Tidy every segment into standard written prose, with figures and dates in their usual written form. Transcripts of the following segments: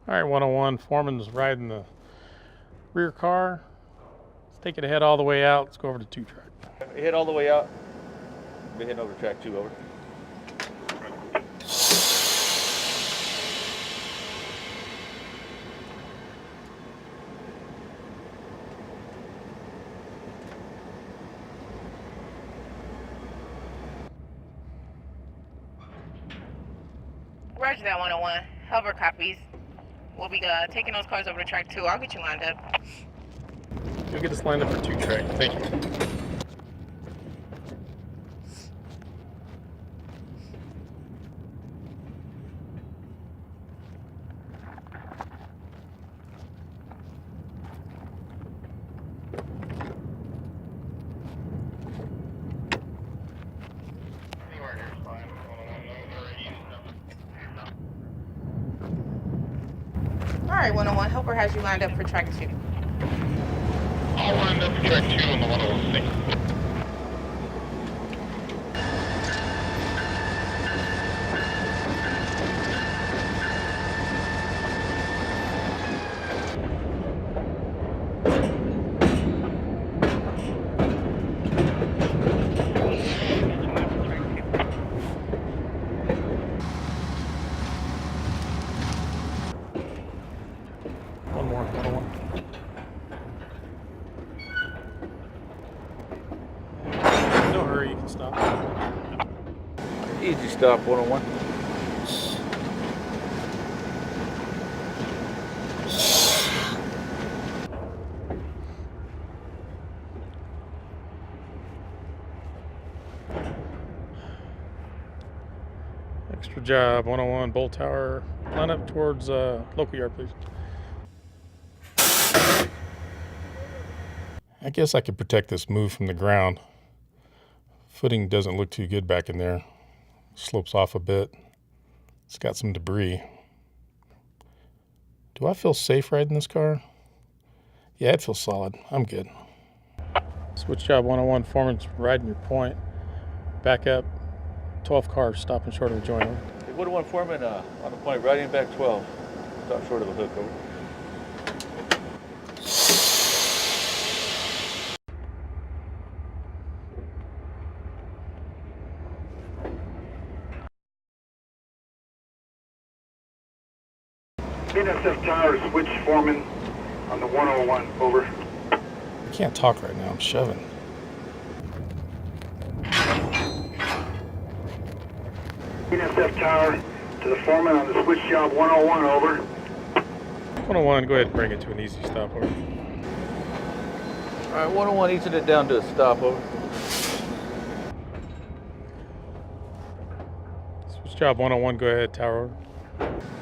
All right, 101, foreman's riding the rear car. Let's take it ahead all the way out. Let's go over to 2-track. Head all the way out. Be heading over to track 2, over. Roger that, 101. Hover copies. We'll be taking those cars over to track 2. I'll get you lined up. You'll get us lined up for 2-track. Thank you. All right, 101. Helper has you lined up for track 2. I'll line up for track 2 on the 106. One more, 101. No hurry, you can stop. Easy stop, 101. Extra job, 101, bolt tower. Line up towards local yard, please. I guess I could protect this move from the ground. Footing doesn't look too good back in there. Slopes off a bit. It's got some debris. Do I feel safe riding this car? Yeah, it feels solid. I'm good. Switch job 101, foreman's riding your point. Back up. 12 cars stopping short of a joint. Hey, 101 foreman on the point, riding back 12. Stop short of a hook, over. NSF Tower, switch foreman on the 101, over. I can't talk right now, I'm shoving. NSF Tower to the foreman on the switch job 101, over. 101, go ahead and bring it to an easy stop, over. All right, 101, easing it down to a stop, over. Switch job 101, go ahead, tower, over.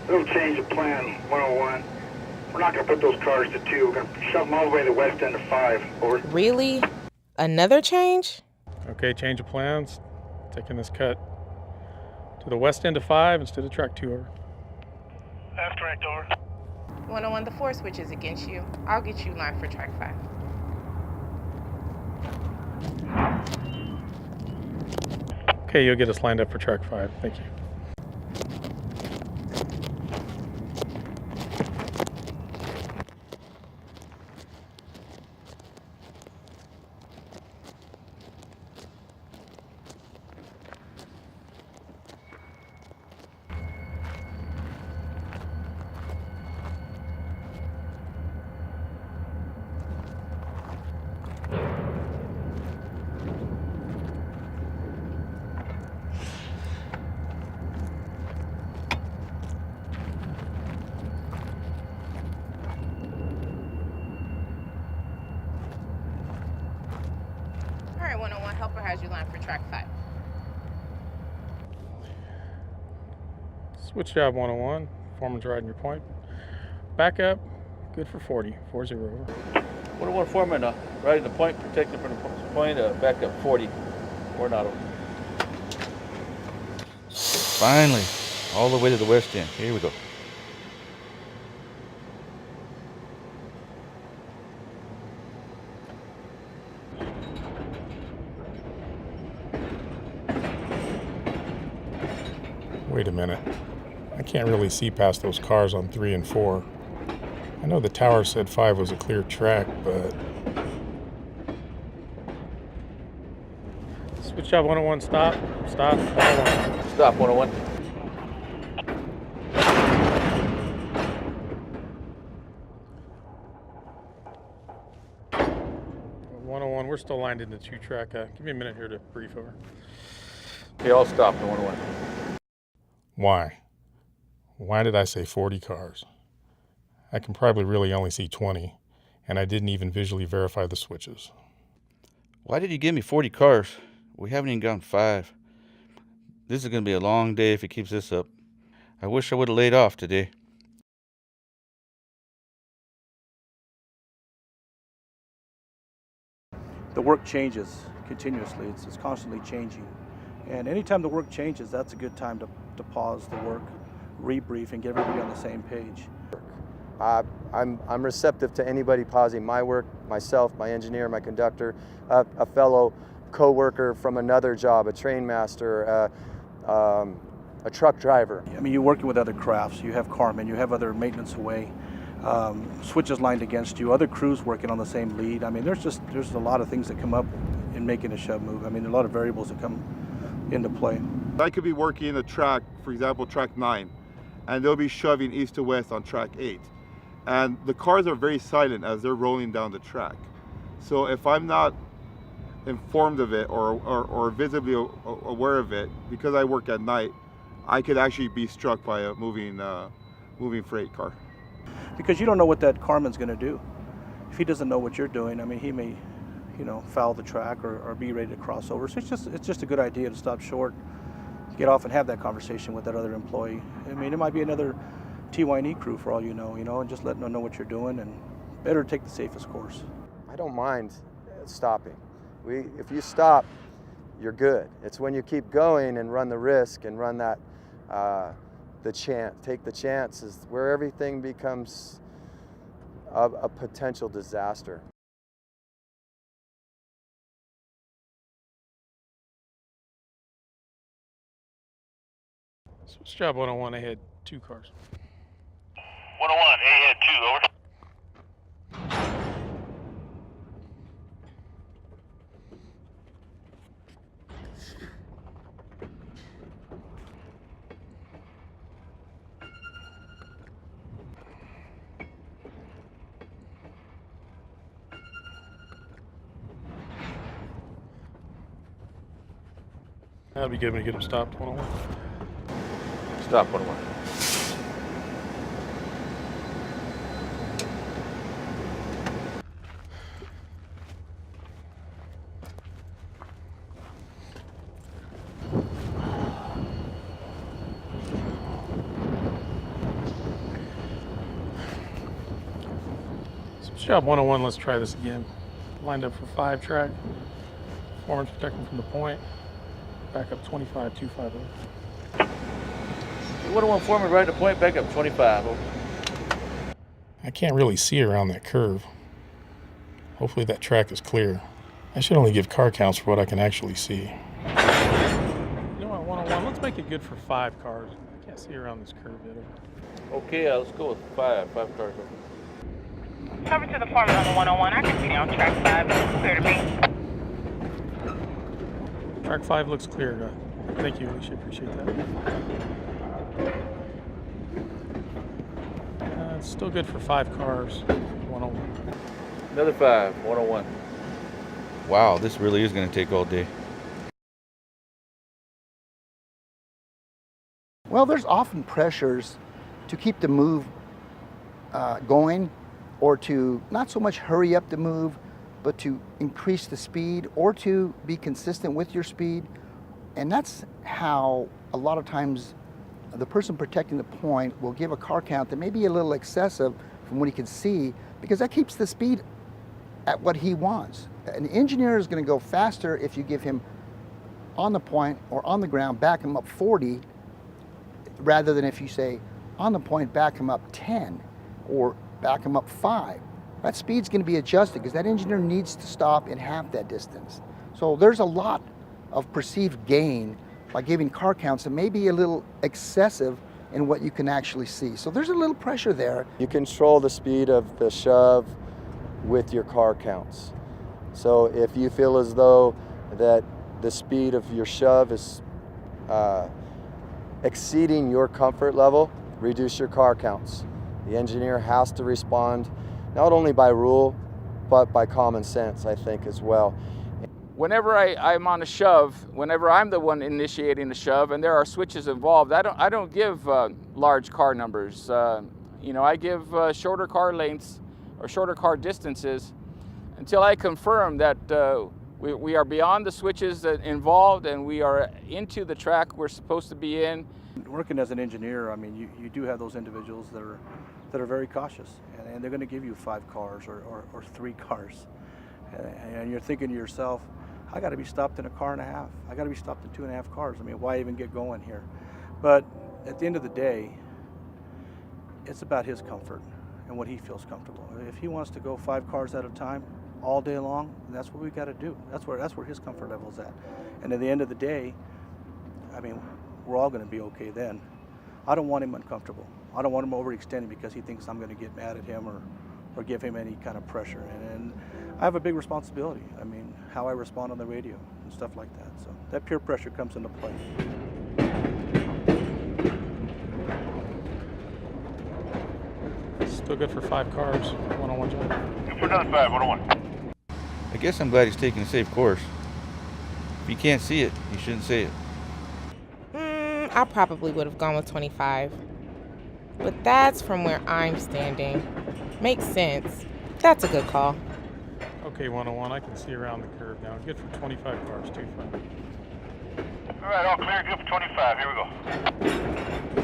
Little change of plan, 101. We're not going to put those cars to 2. We're going to shove them all the way to the west end of 5, over. Really? Another change? Okay, change of plans. Taking this cut to the west end of 5 instead of track 2, over. That's correct, over. 101, the 4 switches against you. I'll get you lined for track 5. Okay, you'll get us lined up for track 5. Thank you. All right, 101, helper has you lined for track 5. Switch job 101, foreman's riding your point. Back up, good for 40, 40, over. 101 foreman riding the point, protecting from the point, back up 40. Or not over. Finally, all the way to the west end. Here we go. Wait a minute. I can't really see past those cars on 3 and 4. I know the tower said 5 was a clear track, but... Switch job 101, stop. Stop, 101. Stop 101. 101, we're still lined into 2-track. Give me a minute here to brief over. Okay, I'll stop the 101. Why? Why did I say 40 cars? I can probably really only see 20, and I didn't even visually verify the switches. Why did you give me 40 cars? We haven't even gone 5. This is going to be a long day if he keeps this up. I wish I would have laid off today. The work changes continuously. It's constantly changing. And anytime the work changes, that's a good time to pause the work, rebrief, and get everybody on the same page. I'm receptive to anybody pausing my work, myself, my engineer, my conductor, a fellow co-worker from another job, a train master, a truck driver. I mean, you're working with other crafts. You have carmen, you have other maintenance away, switches lined against you, other crews working on the same lead. I mean, there's a lot of things that come up in making a shove move. I mean, a lot of variables that come into play. I could be working a track, for example, track 9, and they'll be shoving east to west on track 8. And the cars are very silent as they're rolling down the track. So if I'm not informed of it or visibly aware of it, because I work at night, I could actually be struck by a moving freight car. Because you don't know what that carman's going to do. If he doesn't know what you're doing, I mean, he may, foul the track or be ready to cross over. So it's just a good idea to stop short, get off and have that conversation with that other employee. I mean, it might be another TY&E crew for all you know, and just letting them know what you're doing, and better take the safest course. I don't mind stopping. If you stop, you're good. It's when you keep going and run the risk and run that, take the chances where everything becomes a potential disaster. Switch job 101, I had 2 cars. 101, ahead 2, over. That'll be good when you get him stopped, 101. Stop 101. Switch job 101, let's try this again. Lined up for 5-track. Performance protecting from the point. Back up 25, 250. 101 foreman, right at the point, back up 25. Over. I can't really see around that curve. Hopefully that track is clear. I should only give car counts for what I can actually see. You know what, 101, let's make it good for 5 cars. I can't see around this curve yet. Okay, let's go with 5 cars. Over. Cover to the foreman on the 101. I can see you on track 5. It's clear to me. Track 5 looks clear. Thank you, Alicia. Appreciate that. It's still good for 5 cars. 101. Another 5, 101. Wow, this really is going to take all day. Well, there's often pressures to keep the move going, or to not so much hurry up the move, but to increase the speed or to be consistent with your speed. And that's how a lot of times the person protecting the point will give a car count that may be a little excessive from what he can see, because that keeps the speed at what he wants. An engineer is going to go faster if you give him on the point or on the ground, back him up 40, rather than if you say on the point, back him up 10 or back him up 5. That speed's going to be adjusted because that engineer needs to stop in half that distance. So there's a lot of perceived gain by giving car counts that may be a little excessive and what you can actually see. So there's a little pressure there. You control the speed of the shove with your car counts. So if you feel as though that the speed of your shove is exceeding your comfort level, reduce your car counts. The engineer has to respond not only by rule, but by common sense, I think, as well. Whenever I'm on a shove, whenever I'm the one initiating the shove and there are switches involved, I don't give large car numbers. I give shorter car lengths or shorter car distances until I confirm that we are beyond the switches that involved and we are into the track we're supposed to be in. Working as an engineer, I mean, you do have those individuals that are very cautious, and they're going to give you 5 cars or 3 cars, and you're thinking to yourself, I got to be stopped in a car and a half. I got to be stopped in 2.5 cars. I mean, why even get going here? But at the end of the day, it's about his comfort and what he feels comfortable. If he wants to go 5 cars at a time all day long, that's what we got to do. That's where his comfort level is at. And at the end of the day, I mean, we're all going to be okay then. I don't want him uncomfortable. I don't want him overextending because he thinks I'm going to get mad at him or give him any kind of pressure. And I have a big responsibility. I mean, how I respond on the radio and stuff like that. So that peer pressure comes into play. Still good for 5 cars, one-on-one job. Good for another 5, 101. I guess I'm glad he's taking a safe course. If you can't see it, you shouldn't say it. I probably would have gone with 25. But that's from where I'm standing. Makes sense. That's a good call. Okay, 101, I can see around the curve now. Good for 25 cars, too far. All right, all clear. Good for 25. Here we go.